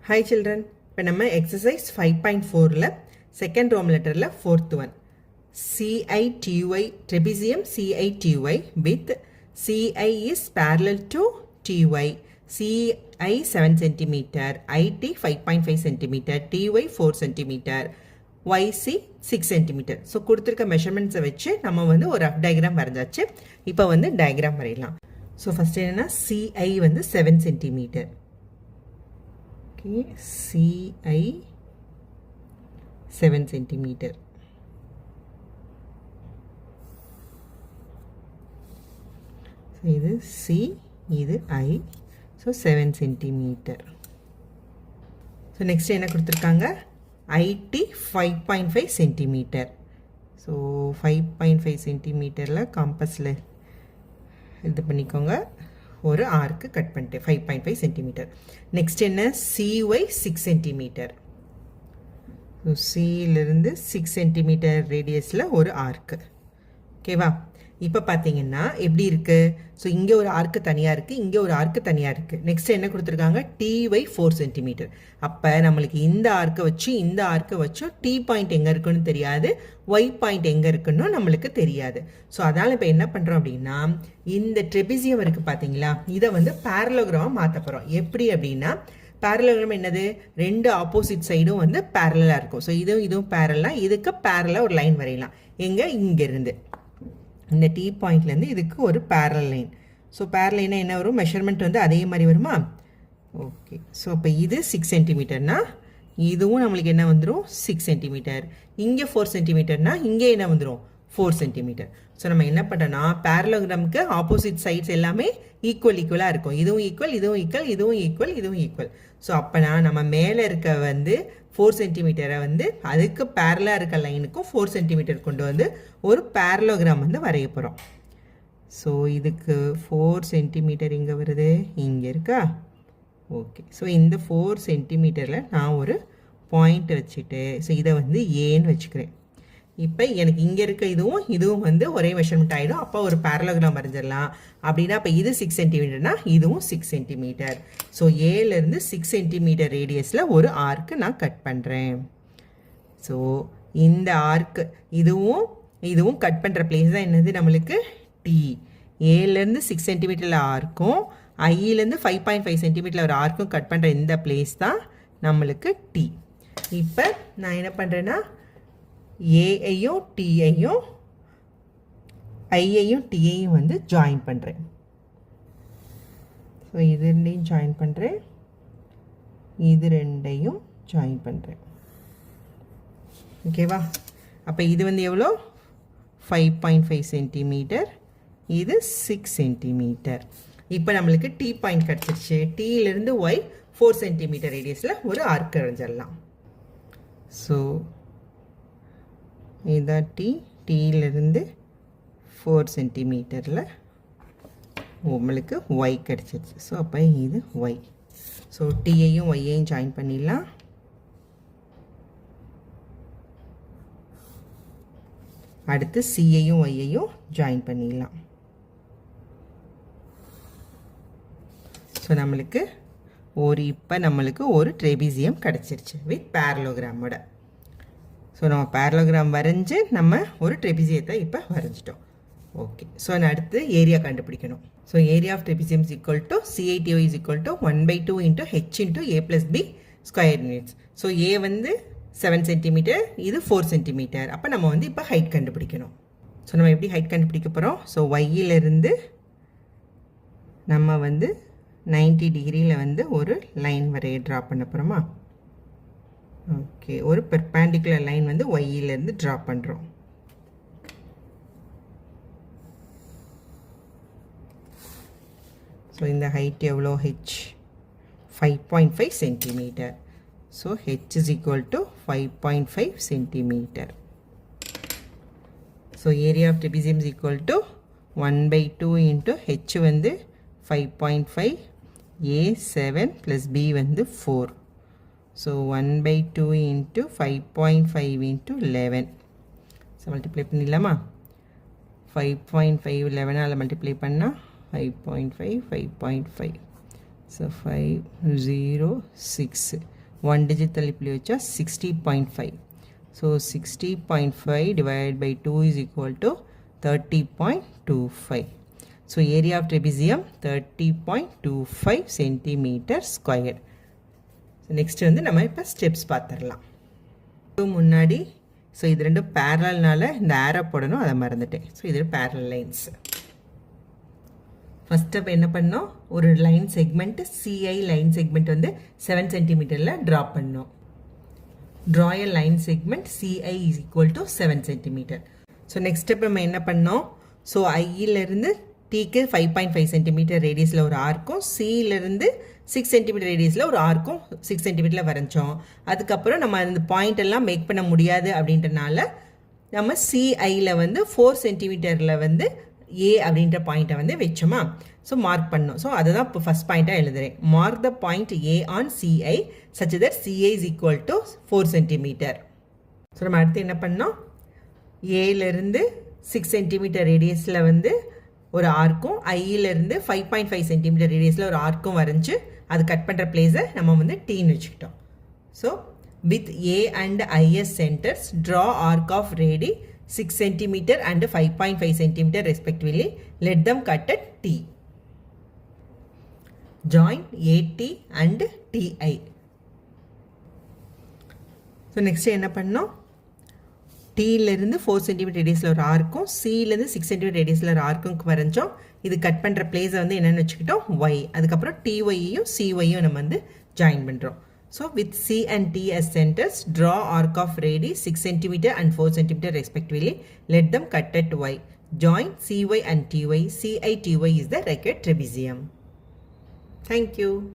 Hi children, இப்போ நம்ம exercise 5.4ல second Roman letterல fourth one CITY trapezium CITY with CI is parallel to TY CI 7 cm IT 5.5 cm TY 4 cm YC 6 cm so கொடுத்துருக்க மெஷர்மெண்ட்ஸை வச்சு நம்ம வந்து ஒரு rough diagram வரைஞ்சாச்சு. இப்போ வந்து டயக்ராம் வரையலாம். ஸோ ஃபஸ்ட் என்னென்னா CI வந்து 7 cm. CI 7 cm. இது C, இது I. So 7 cm. So next என்ன கொடுத்துருக்காங்க? IT 5.5 cm. ஸோ 5.5 cm காம்பஸில் இது பண்ணிக்கோங்க. ஒரு ஆர்க்கு கட் பண்ணிட்டு 5.5 cm. நெக்ஸ்ட் என்ன? CY 6 cm. ஸோ சியிலிருந்து 6 cm ரேடியஸில் ஒரு ஆர்க்கு. ஓகேவா? இப்போ பார்த்தீங்கன்னா எப்படி இருக்குது? ஸோ இங்கே ஒரு ஆர்க்கு தனியாக இருக்குது, இங்கே ஒரு ஆர்க்கு தனியாக இருக்குது. நெக்ஸ்ட் என்ன கொடுத்துருக்காங்க? TY 4 cm. அப்போ நம்மளுக்கு இந்த ஆர்க்கை வச்சு இந்த ஆர்க்கை வச்சோ T பாயிண்ட் எங்கே இருக்குன்னு தெரியாது, Y பாயிண்ட் எங்கே இருக்குன்னு நம்மளுக்கு தெரியாது. ஸோ அதனால் இப்போ என்ன பண்ணுறோம் அப்படின்னா, இந்த ட்ரெபிசியம் இருக்குது பார்த்தீங்களா, இதை வந்து பேரலோகிராமாக மாற்ற போகிறோம். எப்படி அப்படின்னா, பேரலோகிராம் என்னது? ரெண்டு ஆப்போசிட் சைடும் வந்து பேரலாக இருக்கும். ஸோ இதுவும் பேரலாக, இதுக்கு பேரலாக ஒரு லைன் வரையலாம். எங்கே? இங்கேருந்து இந்த T பாயிண்ட்லேருந்து இதுக்கு ஒரு பேரல் லைன். ஸோ பேரல் லைனா என்ன வரும்? மெஷர்மெண்ட் வந்து அதே மாதிரி வருமா? ஓகே. ஸோ இப்போ இது 6 சென்டிமீட்டர்னா இதுவும் நம்மளுக்கு என்ன வந்துடும்? 6 சென்டிமீட்டர். இங்கே 4 சென்டிமீட்டர்னா இங்கே என்ன வந்துடும்? 4 சென்டிமீட்டர். ஸோ நம்ம என்ன பண்ணுறோன்னா, பேரலோகிராமுக்கு ஆப்போசிட் சைட்ஸ் எல்லாமே ஈக்குவலாக இருக்கும். இதுவும் ஈக்குவல், இதுவும் ஈக்குவல், இதுவும் ஈக்குவல், இதுவும் ஈக்குவல். ஸோ அப்போனா நம்ம மேலே இருக்க வந்து 4 சென்டிமீட்டரை வந்து அதுக்கு பேரலாக இருக்க லைனுக்கும் 4 சென்டிமீட்டர் கொண்டு வந்து ஒரு பேரலோகிராம் வந்து வரைய போகிறோம். ஸோ இதுக்கு 4 சென்டிமீட்டர் இங்கே வருது, இங்கே இருக்கா? ஓகே. ஸோ இந்த 4 சென்டிமீட்டரில் நான் ஒரு பாயிண்ட் வச்சுட்டு, ஸோ இதை வந்து ஏன்னு வச்சுக்கிறேன். இப்போ எனக்கு இங்கே இருக்க இதுவும் வந்து ஒரே மெஷர்மெண்ட் ஆகிடும். அப்போ ஒரு பேரலோகிராம் வரைஞ்சிடலாம். அப்படின்னா இப்போ இது 6 சென்டிமீட்டர்னா இதுவும் 6 சென்டிமீட்டர். ஸோ ஏலேருந்து 6 சென்டிமீட்டர் ரேடியஸில் ஒரு ஆர்க்கு நான் கட் பண்ணுறேன். ஸோ இந்த ஆர்க்கு இதுவும் கட் பண்ணுற பிளேஸ் தான் என்னது நம்மளுக்கு? T. ஏலேருந்து 6 சென்டிமீட்டரில் ஆர்க்கும் ஐயிலேருந்து 5.5 சென்டிமீட்டரில் ஒரு ஆர்க்கும் கட் பண்ணுற இந்த பிளேஸ் தான் நம்மளுக்கு T. இப்போ நான் என்ன பண்ணுறேன்னா, ஏஐயும் டிஐயும் ஐயையும் டிஐயும் வந்து ஜாயின் பண்ணுறேன். ஸோ இது ரெண்டையும் ஜாயின் பண்ணுறேன், இது ரெண்டையும் ஜாயின் பண்ணுறேன். ஓகேவா? அப்போ இது வந்து எவ்வளோ? 5.5 சென்டிமீட்டர், இது 6 சென்டிமீட்டர். இப்போ நம்மளுக்கு T பாயிண்ட் கிடச்சிருச்சு. டீலேருந்து Y 4 சென்டிமீட்டர் ரேடியஸில் ஒரு ஆர்க் வரைஞ்சிடலாம். ஸோ இதான் டீலேருந்து 4 சென்டிமீட்டரில் உங்களுக்கு Y கிடச்சிருச்சு. ஸோ அப்போ இது Y. ஸோ டியையும் ஒய்யையும் ஜாயின் பண்ணிடலாம். அடுத்து சியையும் ஒய்யையும் ஜாயின் பண்ணிடலாம். ஸோ நம்மளுக்கு ஒரு ட்ரெபிசியம் கிடச்சிருச்சு வித் பேரலோகிராமோட. ஸோ நம்ம பேரலோகிராம் வரைஞ்சி நம்ம ஒரு ட்ரெபிசியத்தை இப்போ வரைஞ்சிட்டோம். ஓகே. ஸோ நான் அடுத்து ஏரியா கண்டுபிடிக்கணும். So area of trapezium is equal to CITY is equal to 1/2 × H × A + B square units. So A வந்து 7 சென்டிமீட்டர், இது 4 சென்டிமீட்டர். அப்போ நம்ம வந்து இப்போ ஹைட் கண்டுபிடிக்கணும். ஸோ நம்ம எப்படி ஹைட் கண்டுபிடிக்க போகிறோம்? ஸோ ஒய்யிலிருந்து நம்ம வந்து 90 டிகிரியில் வந்து ஒரு லைன் வரைய ட்ரா பண்ண போகிறோமா? ஓகே. ஒரு பெர்பெண்டிகுலர் லைன் வந்து ஒய்யிலேருந்து ட்ரா பண்ணுறோம். ஸோ இந்த ஹைட் எவ்வளோ? H 5.5 centimeter. So H is equal to 5.5 centimeter. So area of trapezium is equal to 1/2 × H வந்து 5.5, A 7 + B வந்து 4. So 1/2 × 5.5 × 11. So multiply பண்ணிடலாமா? 5.5 11ஆல் மல்டிப்ளை பண்ணால் 5.5 5.5 So 506 1 digit தள்ளிப்புள்ளி வச்சா 60.5. So 60.5 divided by 2 is equal to 30.25. So area of trapezium 30.25 centimeter squared. So next வந்து நம்ம இப்போ steps பார்த்துடலாம். முன்னாடி ஸோ இது ரெண்டும் பேரல்னால இந்த ஏரோ போடணும், அதை மறந்துட்டேன். ஸோ இது பேரல் லைன்ஸ். ஃபஸ்ட் ஸ்டெப் என்ன பண்ணோம், ஒரு line segment CI line segment வந்து 7 சென்டிமீட்டரில் ட்ரா பண்ணோம். Draw a line segment CI is equal to 7 centimetre. So next step நம்ம என்ன பண்ணோம், ஸோ ஐயிலேருந்து டீக்கு 5.5 சென்டிமீட்டர் ரேடியஸில் ஒரு ஆர்க்கும், சியிலேருந்து 6 சென்டிமீட்டர் ரேடியஸில் ஒரு ஆர்க்கும் 6 சென்டிமீட்டரில் வரைஞ்சோம். அதுக்கப்புறம் நம்ம அந்த பாயிண்ட் எல்லாம் மேக் பண்ண முடியாது அப்படின்றனால நம்ம சிஐயில் வந்து 4 சென்டிமீட்டரில் வந்து ஏ அப்படின்ற பாயிண்ட்டை வந்து வச்சோமா. ஸோ மார்க் பண்ணோம். ஸோ அதை தான் இப்போ ஃபஸ்ட் பாயிண்ட்டாக எழுதுறேன். Mark the point A on CI such that CI is equal to 4 centimetre. So நம்ம அடுத்து என்ன பண்ணோம், ஏலேருந்து 6 சென்டிமீட்டர் ரேடியஸில் வந்து ஒரு ஆர்க்கும், ஐயிலேருந்து 5.5 சென்டிமீட்டர் ரேடியஸில் ஒரு ஆர்க்கும் வரைஞ்சி அது கட் பண்ணுற பிளேஸை நம்ம வந்து டீன்னு வச்சுக்கிட்டோம். So with A and is centres draw arc of radii 6 centimeter and 5.5 centimeter respectively. Let them cut at T. Join AT and TI. So next என்ன பண்ணோம், Tலேருந்து 4 cm ரேடியஸில் ஒரு ஆர்க்கும், Cலேருந்து 6 cm ரேடியஸில் ஒரு ஆர்க்கும் வரைஞ்சோம். இது கட் பண்ணுற பிளேஸை வந்து என்னென்னு வச்சுக்கிட்டோம், Y. அதுக்கப்புறம் TYயும் CYயும் நம்ம வந்து ஜாயின் பண்ணுறோம். So with C and T as centers, draw arc of radii 6 cm and 4 cm respectively. Let them cut at Y. Join CY and TY. CI TY is the racket trapezium. Thank you.